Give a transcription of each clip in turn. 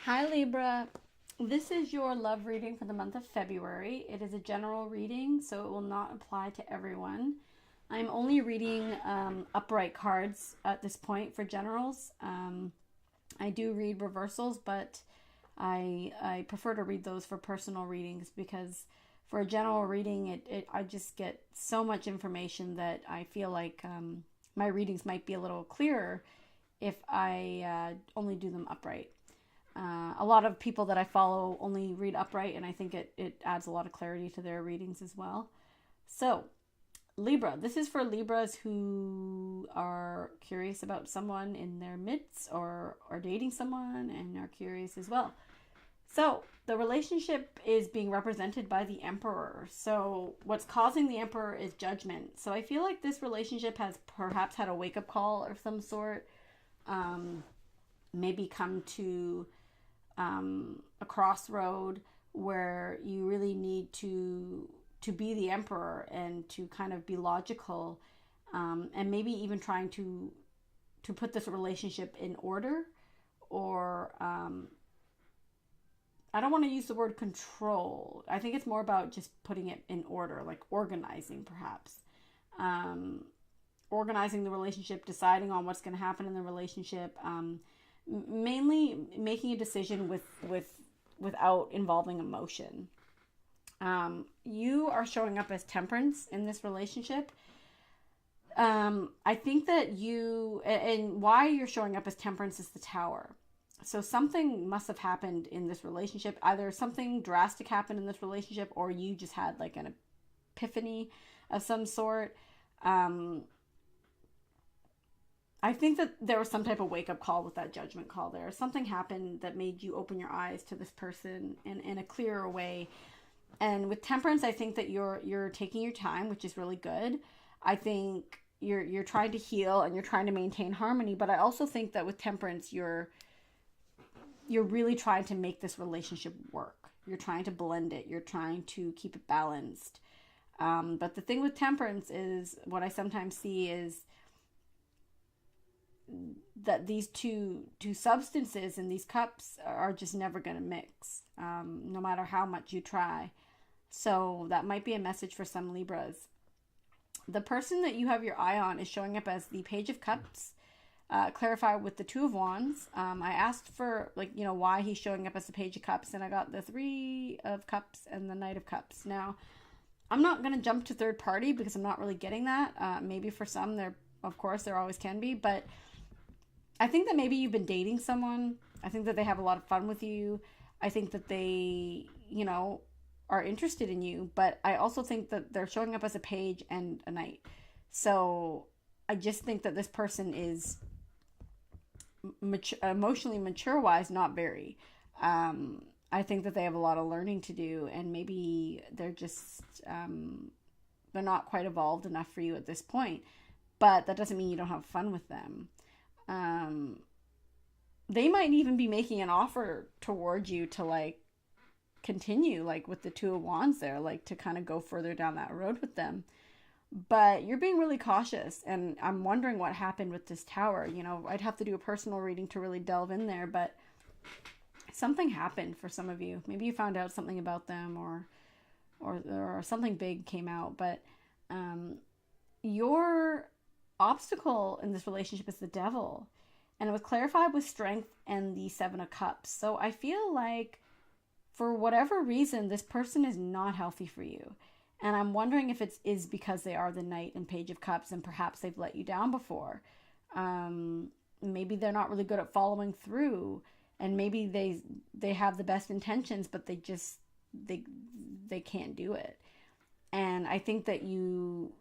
Hi Libra. This is your love reading for the month of February. It is a general reading, so it will not apply to everyone. I'm only reading upright cards at this point for generals. I do read reversals, but I prefer to read those for personal readings because for a general reading, I just get so much information that I feel like my readings might be a little clearer if I only do them upright. A lot of people that I follow only read upright, and I think it adds a lot of clarity to their readings as well. So, Libra. This is for Libras who are curious about someone in their midst or are dating someone and are curious as well. So, the relationship is being represented by the Emperor. So, what's causing the Emperor is judgment. So, I feel like this relationship has perhaps had a wake up call of some sort. Maybe come to a crossroad where you really need to be the emperor and to kind of be logical, and maybe even trying to put this relationship in order, or I don't want to use the word control. I think it's more about just putting it in order, like organizing perhaps. um, Organizing the relationship, deciding on what's going to happen in the relationship, mainly making a decision without involving emotion. You are showing up as temperance in this relationship. I think that and why you're showing up as temperance is the tower. So something must have happened in this relationship. Either something drastic happened in this relationship, or you just had like an epiphany of some sort. I think that there was some type of wake up call with that judgment call there. Something happened that made you open your eyes to this person in a clearer way. And with temperance, I think that you're taking your time, which is really good. I think you're trying to heal and you're trying to maintain harmony, but I also think that with temperance you're really trying to make this relationship work. You're trying to blend it. You're trying to keep it balanced. But the thing with temperance is what I sometimes see is that these two substances in these cups are just never going to mix, no matter how much you try. So that might be a message for some Libras. The person that you have your eye on is showing up as the Page of Cups, clarified with the Two of Wands. I asked for why he's showing up as the Page of Cups, and I got the Three of Cups and the Knight of Cups. Now, I'm not going to jump to third party because I'm not really getting that. Maybe for some there always can be, but I think that maybe you've been dating someone. I think that they have a lot of fun with you. I think that they, are interested in you, but I also think that they're showing up as a page and a knight. So I just think that this person is emotionally mature wise, not very. I think that they have a lot of learning to do, and maybe they're just they're not quite evolved enough for you at this point. But that doesn't mean you don't have fun with them. They might even be making an offer towards you to continue with the Two of Wands there, to kind of go further down that road with them. But you're being really cautious, and I'm wondering what happened with this Tower. I'd have to do a personal reading to really delve in there, but something happened for some of you. Maybe you found out something about them, or something big came out. But your obstacle in this relationship is the Devil, and it was clarified with Strength and the Seven of Cups. So I feel like for whatever reason this person is not healthy for you, and I'm wondering if it is because they are the Knight and Page of Cups, and perhaps they've let you down before. Maybe they're not really good at following through, and maybe they have the best intentions, but they can't do it. And I think that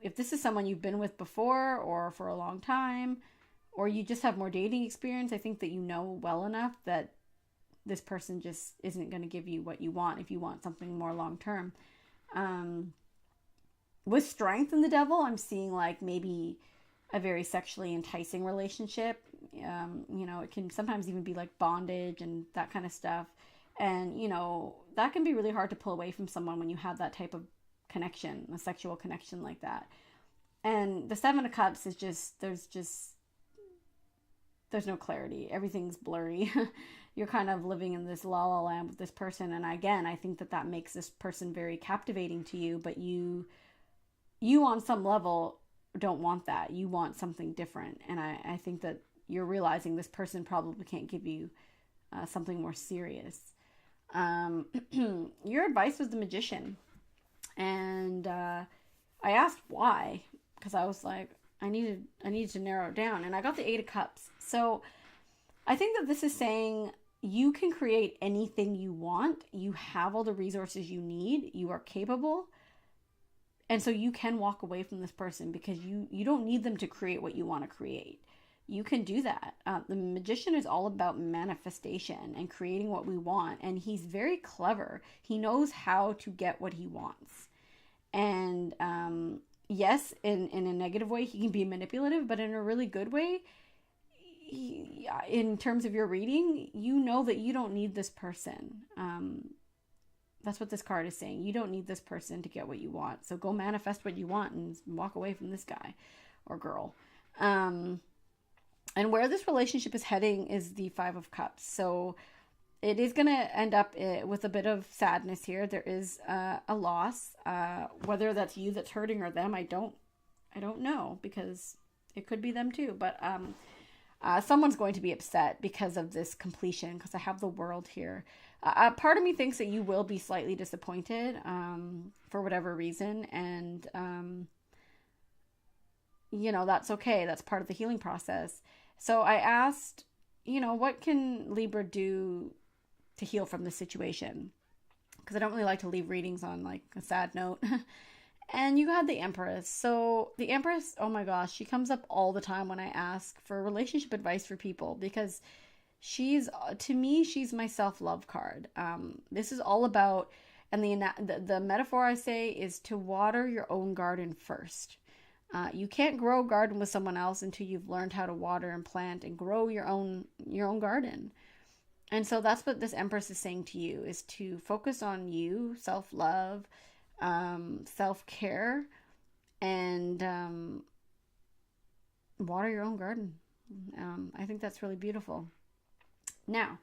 if this is someone you've been with before or for a long time, or you just have more dating experience, I think that you know well enough that this person just isn't going to give you what you want if you want something more long term. With Strength and the Devil, I'm seeing maybe a very sexually enticing relationship. It can sometimes even be bondage and that kind of stuff. And, that can be really hard to pull away from someone when you have that type of connection, a sexual connection like that. And the Seven of Cups is there's no clarity. Everything's blurry. You're kind of living in this la la land with this person. And again, I think that that makes this person very captivating to you, but you on some level don't want that. You want something different. And I think that you're realizing this person probably can't give you something more serious. Your advice was the Magician. And I asked why, because I was like, I needed to narrow it down. And I got the Eight of Cups. So I think that this is saying you can create anything you want. You have all the resources you need. You are capable. And so you can walk away from this person because you don't need them to create what you want to create. You can do that. The Magician is all about manifestation and creating what we want. And he's very clever. He knows how to get what he wants. And yes, in a negative way, he can be manipulative, but in a really good way, in terms of your reading, you know that you don't need this person. That's what this card is saying. You don't need this person to get what you want. So go manifest what you want and walk away from this guy or girl. And where this relationship is heading is the Five of Cups. So it is going to end up with a bit of sadness here. There is a loss. Whether that's you that's hurting or them, I don't know, because it could be them too. But someone's going to be upset because of this completion, because I have the World here. Part of me thinks that you will be slightly disappointed for whatever reason. And, that's okay. That's part of the healing process. So I asked, what can Libra do to heal from this situation? Because I don't really like to leave readings on like a sad note. And you had the Empress. So the Empress, oh my gosh, she comes up all the time when I ask for relationship advice for people, because to me, she's my self-love card. This is all about, and the metaphor I say is to water your own garden first. You can't grow a garden with someone else until you've learned how to water and plant and grow your own garden. And so that's what this Empress is saying to you, is to focus on you, self-love, self-care, and water your own garden. I think that's really beautiful. Now,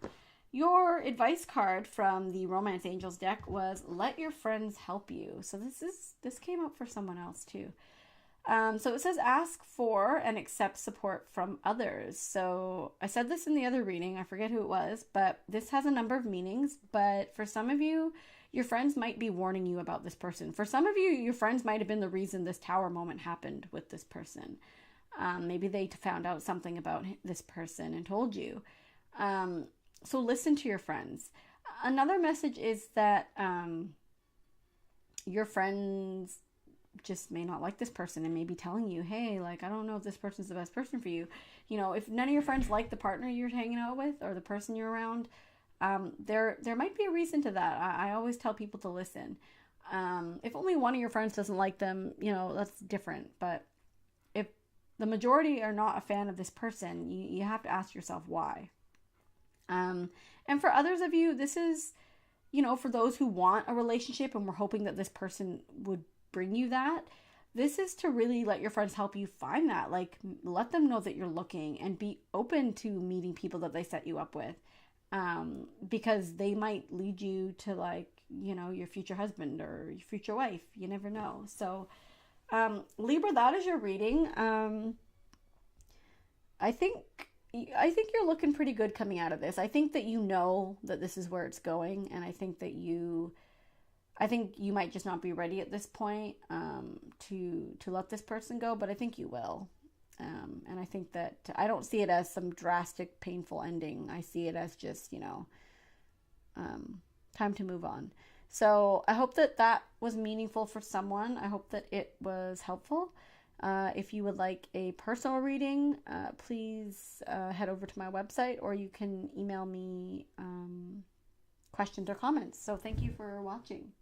your advice card from the Romance Angels deck was let your friends help you. So this came up for someone else too. So it says ask for and accept support from others. So I said this in the other reading, I forget who it was, but this has a number of meanings. But for some of you, your friends might be warning you about this person. For some of you, your friends might have been the reason this tower moment happened with this person. Maybe they found out something about this person and told you. So listen to your friends. Another message is that your friends just may not like this person and may be telling you, hey, like, I don't know if this person's the best person for you. If none of your friends like the partner you're hanging out with or the person you're around, there might be a reason to that. I always tell people to listen. If only one of your friends doesn't like them, that's different. But if the majority are not a fan of this person, you have to ask yourself why. And for others of you, this is, for those who want a relationship and we're hoping that this person would bring you that, this is to really let your friends help you find that. Like, let them know that you're looking and be open to meeting people that they set you up with, because they might lead you to, like, your future husband or your future wife. You never know. So Libra, that is your reading. I think you're looking pretty good coming out of this. I think that that this is where it's going, and I think you might just not be ready at this point to let this person go, but I think you will. And I think that I don't see it as some drastic, painful ending. I see it as just, time to move on. So I hope that was meaningful for someone. I hope that it was helpful. If you would like a personal reading, please head over to my website, or you can email me questions or comments. So thank you for watching.